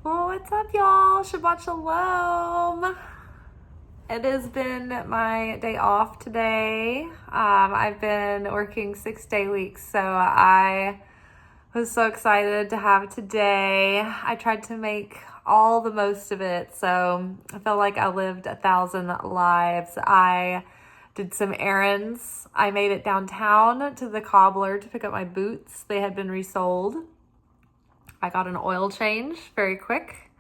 Well, what's up, y'all? Shabbat Shalom. It has been my day off today. I've been working 6-day weeks, so I was so excited to have today. I tried to make all the most of it, so I feel like I lived 1,000 lives. I did some errands. I made it downtown to the cobbler to pick up my boots. They had been resold. I got an oil change very quick.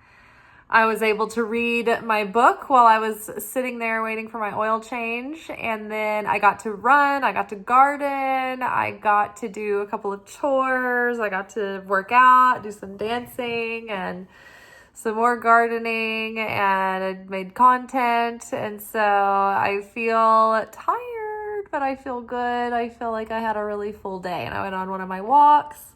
I was able to read my book while I was sitting there waiting for my oil change. And then I got to run, I got to garden, I got to do a couple of chores, I got to work out, do some dancing and some more gardening, and I made content. And so I feel tired, but I feel good. I feel like I had a really full day, and I went on one of my walks.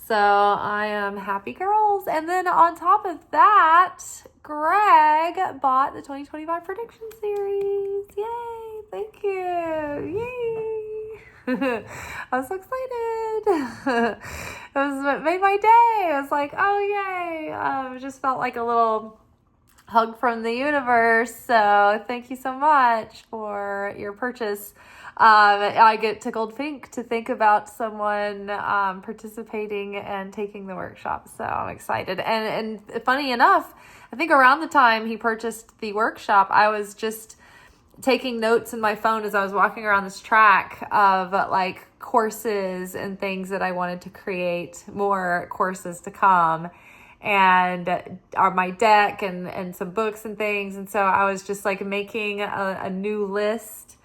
So I am happy, girls. And then on top of that, Greg bought the 2025 prediction series. Yay. Thank you. Yay. I was so excited. It made my day. I was like, oh, yay. It just felt like a little hug from the universe. So thank you so much for your purchase. I get tickled pink to think about someone participating and taking the workshop. So I'm excited. And funny enough, I think around the time he purchased the workshop, I was just taking notes in my phone as I was walking around this track of like courses and things that I wanted to create, more courses to come, and my deck and some books and things. And so I was just like making a new list.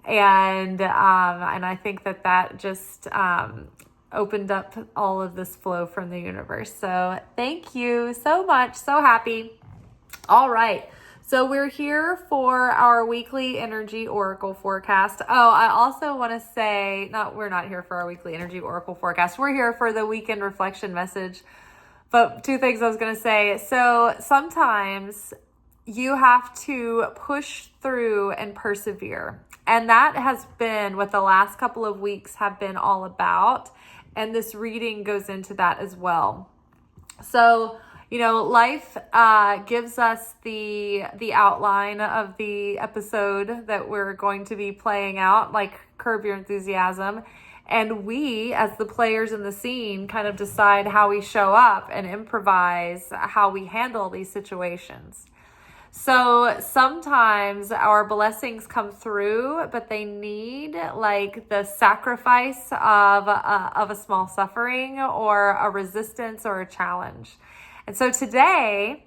And I think that just opened up all of this flow from the universe. So thank you so much. So happy. All right. So we're here for our weekly energy oracle forecast. Oh, I also want to say, we're not here for our weekly energy oracle forecast. We're here for the weekend reflection message. But two things I was going to say. So sometimes you have to push through and persevere. And that has been what the last couple of weeks have been all about. And this reading goes into that as well. So, life gives us the outline of the episode that we're going to be playing out, like Curb Your Enthusiasm. And we, as the players in the scene, kind of decide how we show up and improvise how we handle these situations. So sometimes our blessings come through, but they need like the sacrifice of a small suffering or a resistance or a challenge. And so today,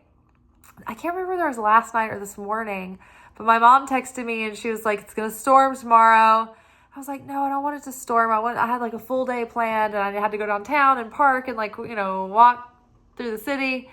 I can't remember whether it was last night or this morning, but my mom texted me and she was like, it's going to storm tomorrow. I was like, no, I don't want it to storm. I had like a full day planned, and I had to go downtown and park and walk through the city.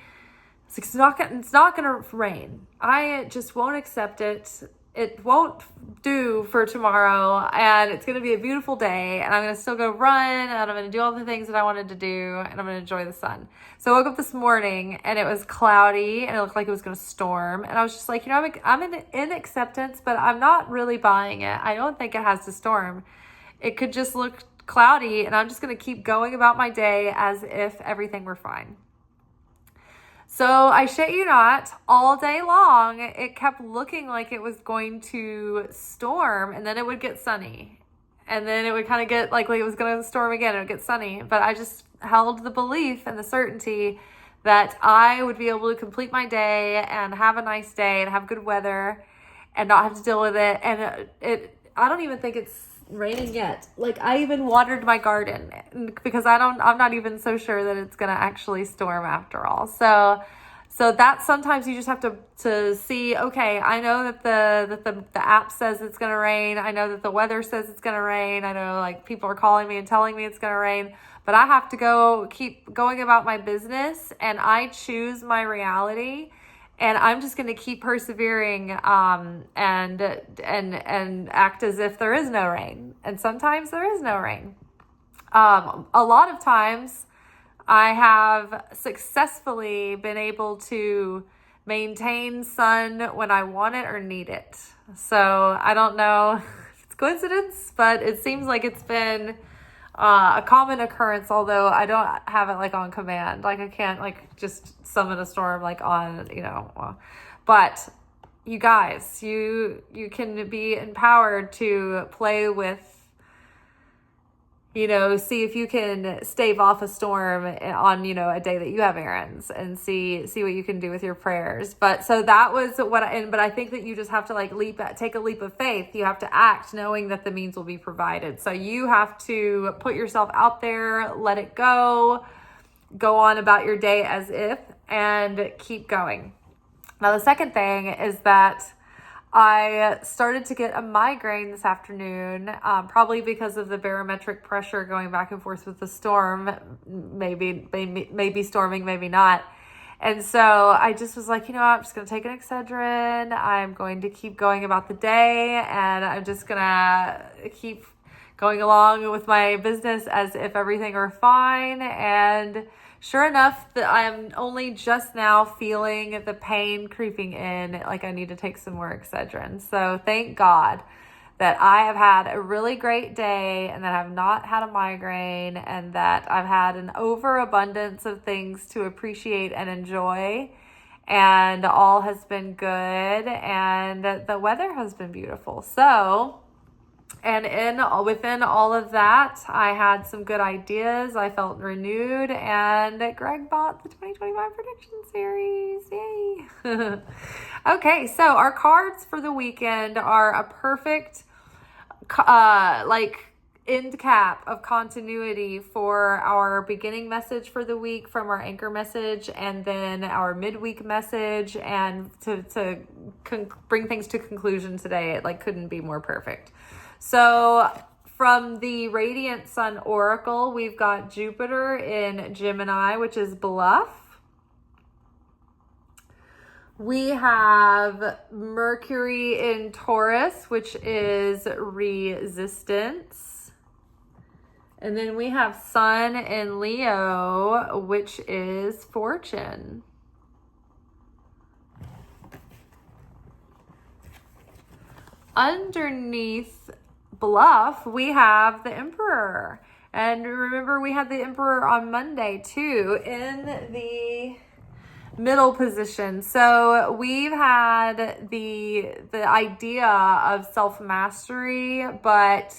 It's not going to rain. I just won't accept it. It won't do for tomorrow, and it's going to be a beautiful day, and I'm going to still go run, and I'm going to do all the things that I wanted to do, and I'm going to enjoy the sun. So I woke up this morning, and it was cloudy, and it looked like it was going to storm, and I was just like, I'm in acceptance, but I'm not really buying it. I don't think it has to storm. It could just look cloudy, and I'm just going to keep going about my day as if everything were fine. So I shit you not, all day long, it kept looking like it was going to storm, and then it would get sunny. And then it would kind of get like it was going to storm again, it would get sunny. But I just held the belief and the certainty that I would be able to complete my day and have a nice day and have good weather and not have to deal with it. And I don't even think it's raining yet. Like, I even watered my garden because I'm not even so sure that it's going to actually storm after all. So that sometimes you just have to see, okay, I know that the app says it's going to rain. I know that the weather says it's going to rain. I know like people are calling me and telling me it's going to rain, but I have to keep going about my business, and I choose my reality. And I'm just going to keep persevering and act as if there is no rain. And sometimes there is no rain. A lot of times I have successfully been able to maintain sun when I want it or need it. So I don't know if it's coincidence, but it seems like it's been a common occurrence, although I don't have it like on command. Like I can't like just summon a storm like on, but you guys, you can be empowered to play with, see if you can stave off a storm on, a day that you have errands, and see what you can do with your prayers. But so that was but I think that you just have to like take a leap of faith. You have to act knowing that the means will be provided. So you have to put yourself out there, let it go on about your day as if, and keep going. Now, the second thing is that I started to get a migraine this afternoon, probably because of the barometric pressure going back and forth with the storm, maybe storming, maybe not. And so I just was like, I'm just going to take an Excedrin. I'm going to keep going about the day, and I'm just going to keep going along with my business as if everything were fine. And sure enough, that I'm only just now feeling the pain creeping in, like I need to take some more Excedrin. So thank God that I have had a really great day, and that I've not had a migraine, and that I've had an overabundance of things to appreciate and enjoy, and all has been good, and the weather has been beautiful. So, and within all of that, I had some good ideas. I felt renewed, and Greg bought the 2025 prediction series. Yay! Okay, so our cards for the weekend are a perfect end cap of continuity for our beginning message for the week from our anchor message, and then our midweek message, and to bring things to conclusion today. It couldn't be more perfect. So from the Radiant Sun Oracle, we've got Jupiter in Gemini, which is bluff. We have Mercury in Taurus, which is resistance. And then we have Sun in Leo, which is fortune. Underneath bluff, we have the Emperor. And remember, we had the Emperor on Monday too in the middle position. So we've had the idea of self-mastery, but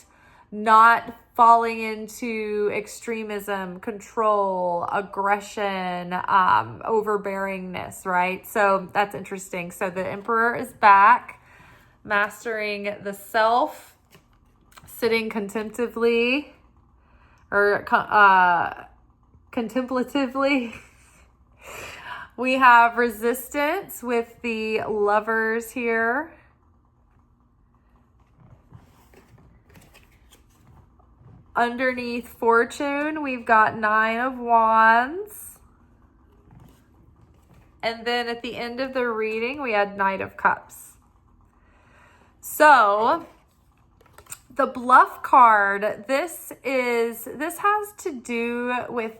not falling into extremism, control, aggression, overbearingness, right? So that's interesting. So the Emperor is back, mastering the self, sitting contemplatively. We have resistance with the Lovers here. Underneath fortune, we've got 9 of Wands. And then at the end of the reading, we had Knight of Cups. So the bluff card, this has to do with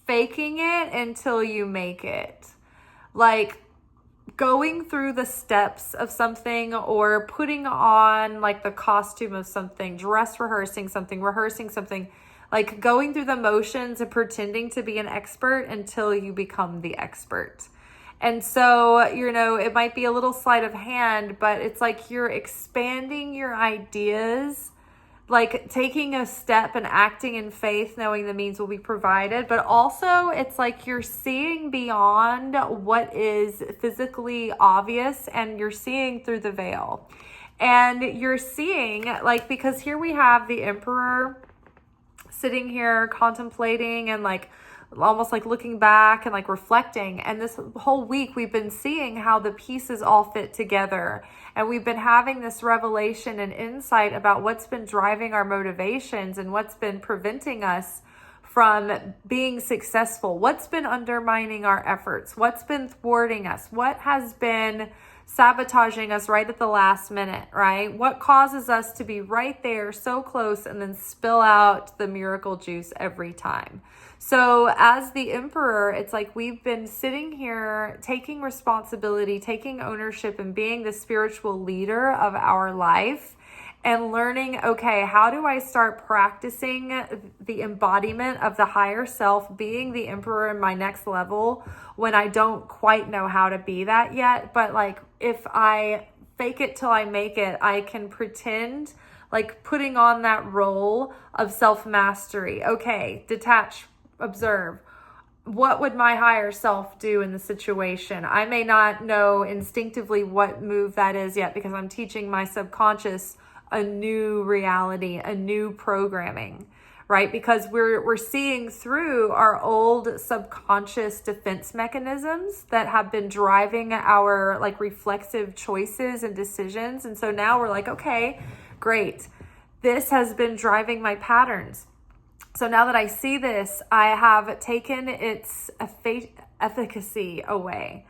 faking it until you make it. Going through the steps of something, or putting on the costume of something, dress rehearsing something, going through the motions and pretending to be an expert until you become the expert. And so, it might be a little sleight of hand, but it's you're expanding your ideas, taking a step and acting in faith, knowing the means will be provided. But also it's you're seeing beyond what is physically obvious, and you're seeing through the veil. And you're seeing, because here we have the Emperor sitting here contemplating and almost looking back and reflecting. And this whole week we've been seeing how the pieces all fit together, and we've been having this revelation and insight about what's been driving our motivations and what's been preventing us from being successful, what's been undermining our efforts, what's been thwarting us, what has been sabotaging us right at the last minute, right? What causes us to be right there so close and then spill out the miracle juice every time. So as the Emperor, it's we've been sitting here taking responsibility, taking ownership, and being the spiritual leader of our life. and learning, okay, how do I start practicing the embodiment of the higher self, being the emperor in my next level when I don't quite know how to be that yet. But like, if I fake it till I make it, I can pretend, like putting on that role of self-mastery. Okay, detach, observe. What would my higher self do in the situation? I may not know instinctively what move that is yet because I'm teaching my subconscious a new reality, a new programming, right? Because we're seeing through our old subconscious defense mechanisms that have been driving our like reflexive choices and decisions. And so now we're like, okay, great. This has been driving my patterns. So now that I see this, I have taken its efficacy away.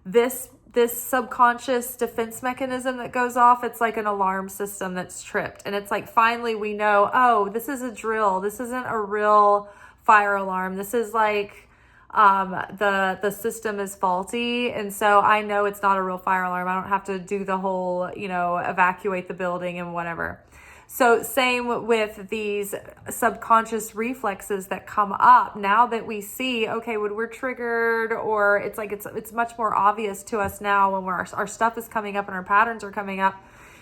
This subconscious defense mechanism that goes off, it's like an alarm system that's tripped. And it's like, finally we know, oh, this is a drill. This isn't a real fire alarm. This is like, the system is faulty. And so I know it's not a real fire alarm. I don't have to do the whole, evacuate the building and whatever. So same with these subconscious reflexes that come up now that we see, okay, when we're triggered, or it's like, it's much more obvious to us now when our stuff is coming up and our patterns are coming up.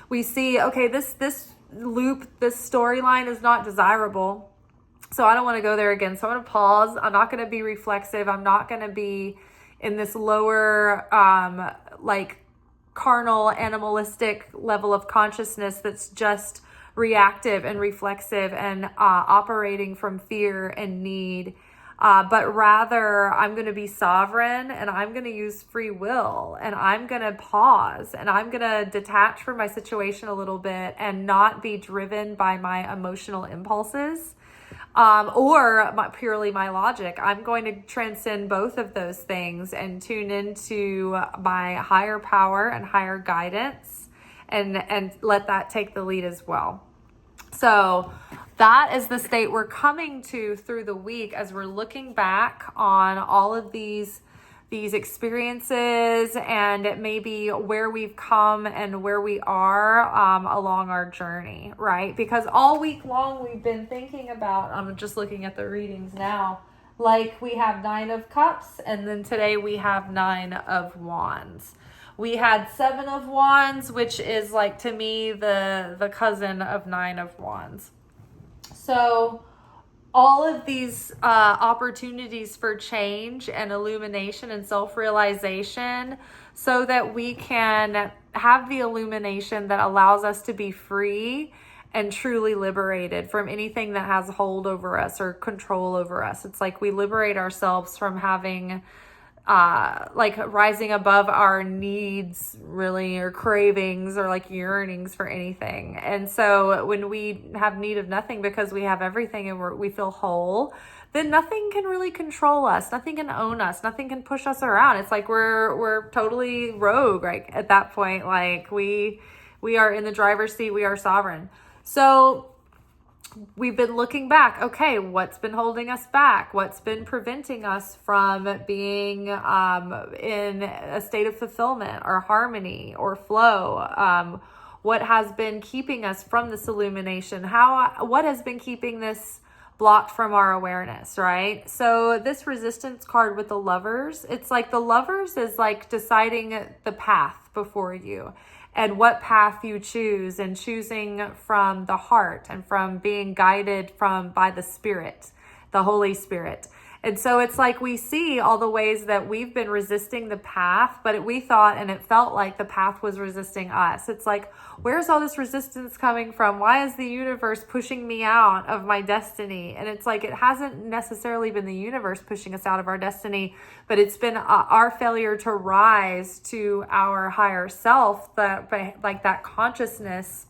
We see, okay, this loop, this storyline is not desirable. So I don't want to go there again. So I'm going to pause. I'm not going to be reflexive. I'm not going to be in this lower, carnal, animalistic level of consciousness that's just reactive and reflexive and operating from fear and need. But rather, I'm going to be sovereign, and I'm going to use free will, and I'm going to pause, and I'm going to detach from my situation a little bit and not be driven by my emotional impulses or purely my logic. I'm going to transcend both of those things and tune into my higher power and higher guidance and let that take the lead as well. So that is the state we're coming to through the week as we're looking back on all of these experiences and maybe where we've come and where we are along our journey, right? Because all week long we've been thinking about, I'm just looking at the readings now, like we have 9 of Cups, and then today we have 9 of Wands. We had 7 of Wands, which is like, to me, the cousin of 9 of Wands. So all of these opportunities for change and illumination and self-realization so that we can have the illumination that allows us to be free and truly liberated from anything that has hold over us or control over us. It's like we liberate ourselves from having rising above our needs really, or cravings, or like yearnings for anything. And so when we have need of nothing because we have everything and we feel whole, then nothing can really control us. Nothing can own us. Nothing can push us around. It's like we're totally rogue, right? At that point, like we are in the driver's seat. We are sovereign. So we've been looking back. Okay, what's been holding us back? What's been preventing us from being in a state of fulfillment or harmony or flow? What has been keeping us from this illumination? What has been keeping this blocked from our awareness, right? So this resistance card with the Lovers, it's like the Lovers is like deciding the path before you and what path you choose, and choosing from the heart and from being guided by the Spirit, the Holy Spirit. And so it's like we see all the ways that we've been resisting the path, but we thought and it felt like the path was resisting us. It's like, where's all this resistance coming from? Why is the universe pushing me out of my destiny? And it's like, it hasn't necessarily been the universe pushing us out of our destiny, but it's been our failure to rise to our higher self, that consciousness,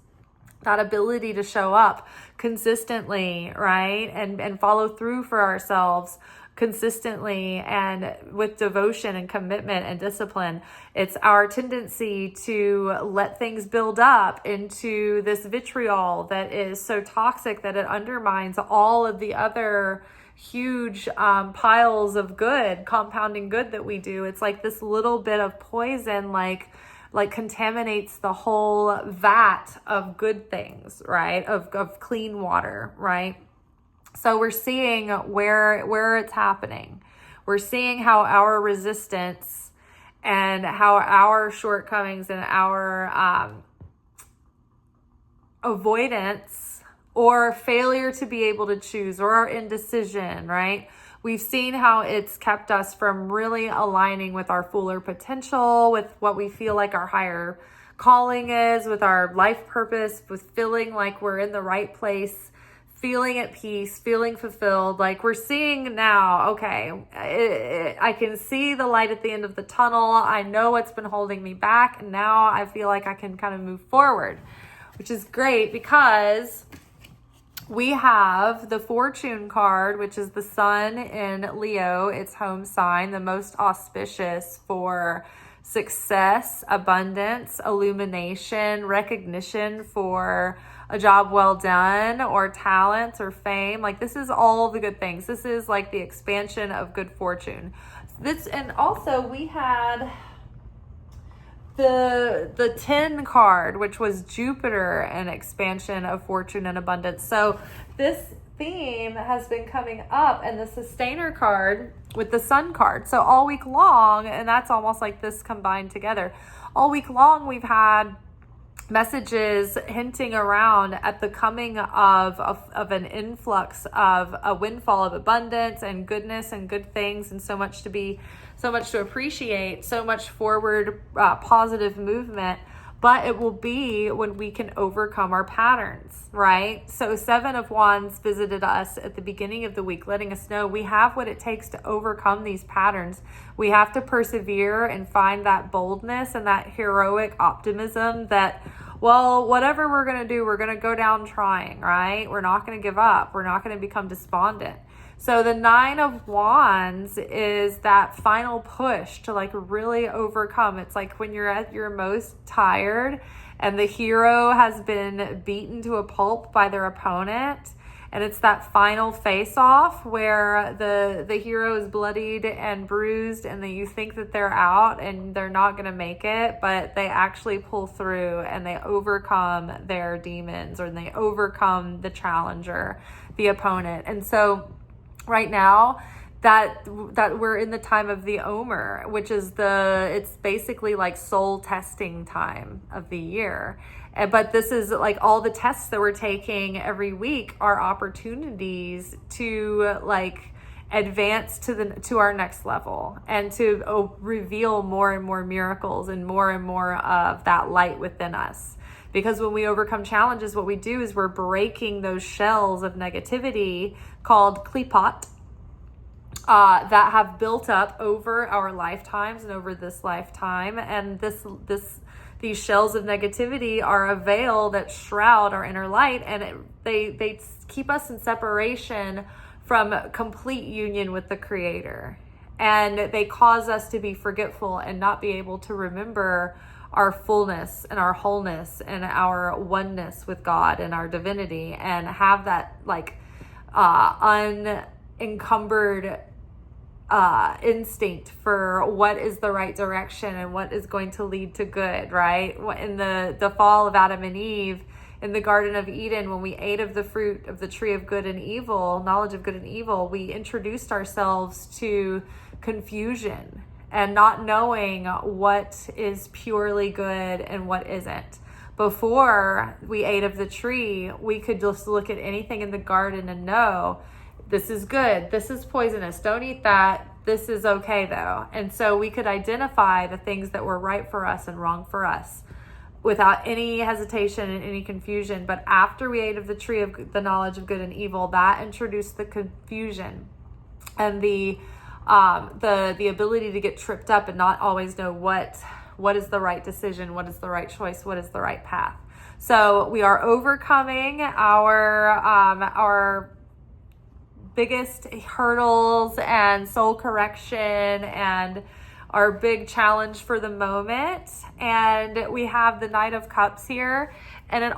that ability to show up consistently, right? And follow through for ourselves consistently and with devotion and commitment and discipline. It's our tendency to let things build up into this vitriol that is so toxic that it undermines all of the other huge piles of good, compounding good that we do. It's like this little bit of poison, like like contaminates the whole vat of good things, right? Of clean water, right? So we're seeing where it's happening. We're seeing how our resistance and how our shortcomings and our avoidance or failure to be able to choose or our indecision, right? We've seen how it's kept us from really aligning with our fuller potential, with what we feel like our higher calling is, with our life purpose, with feeling like we're in the right place, feeling at peace, feeling fulfilled. Like we're seeing now, okay, I can see the light at the end of the tunnel. I know what's been holding me back. And now I feel like I can kind of move forward, which is great because we have the fortune card, which is the sun in Leo, its home sign, the most auspicious for success, abundance, illumination, recognition for a job well done, or talents or fame. Like this is all the good things. This is like the expansion of good fortune. And also we had the 10 card, which was Jupiter and expansion of fortune and abundance. So this theme has been coming up, and the sustainer card with the sun card. So all week long, and that's almost like this combined together. All week long, we've had messages hinting around at the coming of an influx of a windfall of abundance and goodness and good things, and so much to appreciate, so much forward positive movement. But it will be when we can overcome our patterns, right? So 7 of Wands visited us at the beginning of the week, letting us know we have what it takes to overcome these patterns. We have to persevere and find that boldness and that heroic optimism that, well, whatever we're going to do, we're going to go down trying, right? We're not going to give up. We're not going to become despondent. So the 9 of Wands is that final push to like really overcome. It's like when you're at your most tired and the hero has been beaten to a pulp by their opponent. And it's that final face off where the hero is bloodied and bruised, and then you think that they're out and they're not going to make it, but they actually pull through and they overcome their demons, or they overcome the challenger, the opponent. And so right now that we're in the time of the Omer, which is it's basically like soul testing time of the year. But this is like all the tests that we're taking every week are opportunities to like advance to our next level and to reveal more and more miracles and more of that light within us. Because when we overcome challenges, what we do is we're breaking those shells of negativity called klipot that have built up over our lifetimes and over this lifetime. And these shells of negativity are a veil that shroud our inner light, and they keep us in separation from complete union with the Creator. And they cause us to be forgetful and not be able to remember our fullness and our wholeness and our oneness with God and our divinity, and have that like unencumbered instinct for what is the right direction and what is going to lead to good, right? In the fall of Adam and Eve in the Garden of Eden, when we ate of the fruit of the tree of good and evil, knowledge of good and evil, we introduced ourselves to confusion and not knowing what is purely good and what isn't. Before we ate of the tree, we could just look at anything in the garden and know, this is good, this is poisonous, don't eat that, this is okay though. And so we could identify the things that were right for us and wrong for us without any hesitation and any confusion. But after we ate of the tree of the knowledge of good and evil, that introduced the confusion and the ability to get tripped up and not always know what is the right decision, what is the right choice, what is the right path. So we are overcoming our biggest hurdles and soul correction and our big challenge for the moment. And we have the Knight of Cups here, and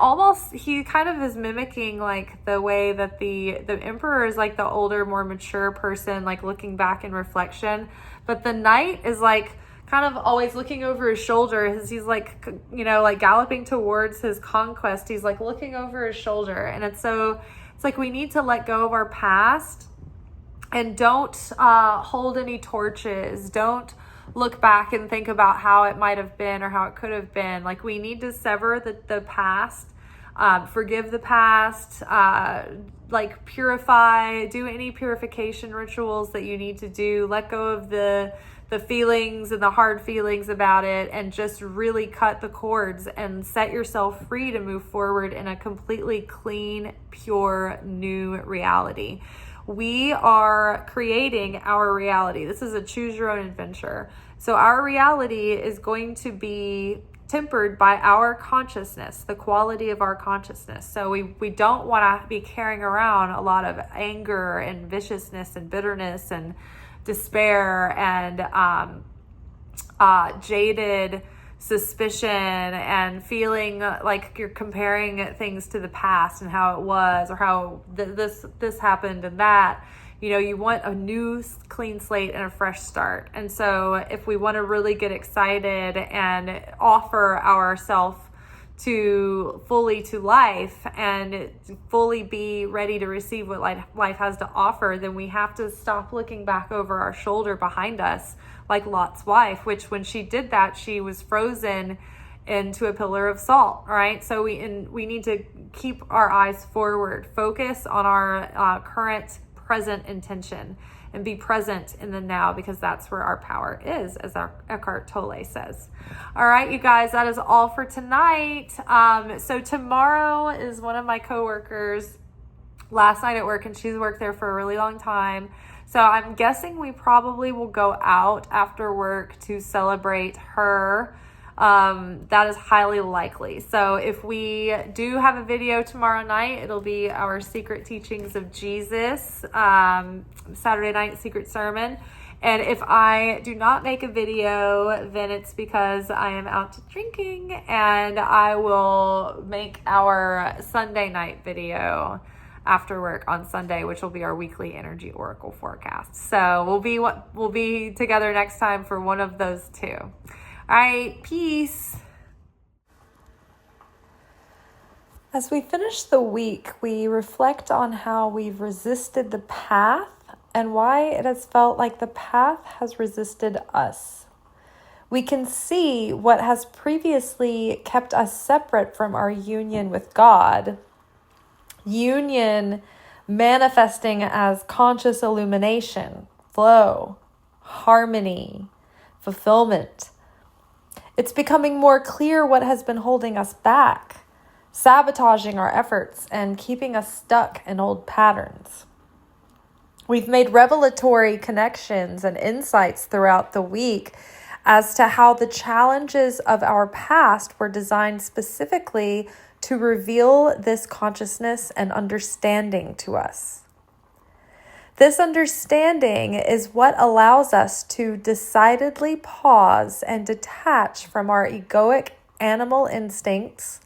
he kind of is mimicking like the way that the Emperor is like the older, more mature person, like looking back in reflection. But the Knight is like kind of always looking over his shoulder as he's like, like galloping towards his conquest. He's like looking over his shoulder. And it's like we need to let go of our past and don't hold any torches. Don't look back and think about how it might have been or how it could have been. Like, we need to sever the past, forgive the past, like purify, do any purification rituals that you need to do. Let go of the feelings and the hard feelings about it, and just really cut the cords and set yourself free to move forward in a completely clean, pure, new reality. We are creating our reality. This is a choose your own adventure. So our reality is going to be tempered by our consciousness, the quality of our consciousness. So we don't want to be carrying around a lot of anger and viciousness and bitterness and despair and jaded suspicion and feeling like you're comparing things to the past and how it was, or how this happened and that. You want a new clean slate and a fresh start. And so if we want to really get excited and offer ourselves to life and fully be ready to receive what life has to offer, then we have to stop looking back over our shoulder behind us like Lot's wife, which when she did that, she was frozen into a pillar of salt, right? So we need to keep our eyes forward, focus on our current present intention, and be present in the now, because that's where our power is, as our Eckhart Tolle says. All right, you guys, that is all for tonight. So tomorrow is one of my coworkers last night at work, and she's worked there for a really long time. So I'm guessing we probably will go out after work to celebrate her. That is highly likely. So if we do have a video tomorrow night, it'll be our Secret Teachings of Jesus, Saturday night secret sermon. And if I do not make a video, then it's because I am out drinking, and I will make our Sunday night video after work on Sunday, which will be our weekly energy oracle forecast. So we'll be together next time for one of those two. All right, peace. As we finish the week, we reflect on how we've resisted the path and why it has felt like the path has resisted us. We can see what has previously kept us separate from our union with God. Union manifesting as conscious illumination, flow, harmony, fulfillment. It's becoming more clear what has been holding us back, sabotaging our efforts and keeping us stuck in old patterns. We've made revelatory connections and insights throughout the week as to how the challenges of our past were designed specifically to reveal this consciousness and understanding to us. This understanding is what allows us to decidedly pause and detach from our egoic animal instincts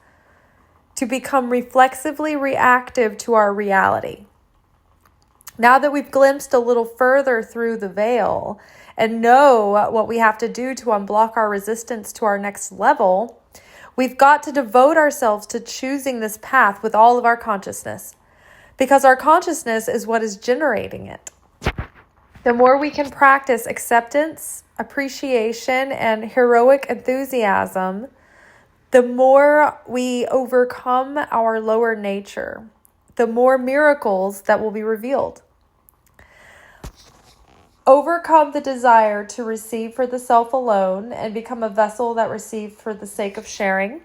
to become reflexively reactive to our reality. Now that we've glimpsed a little further through the veil and know what we have to do to unblock our resistance to our next level, we've got to devote ourselves to choosing this path with all of our consciousness, because our consciousness is what is generating it. The more we can practice acceptance, appreciation, and heroic enthusiasm, the more we overcome our lower nature, the more miracles that will be revealed. Overcome the desire to receive for the self alone and become a vessel that receives for the sake of sharing.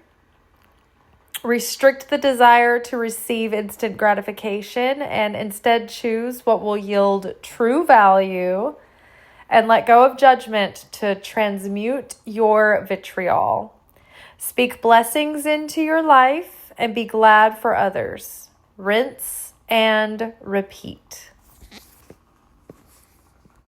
Restrict the desire to receive instant gratification and instead choose what will yield true value, and let go of judgment to transmute your vitriol. Speak blessings into your life and be glad for others. Rinse and repeat.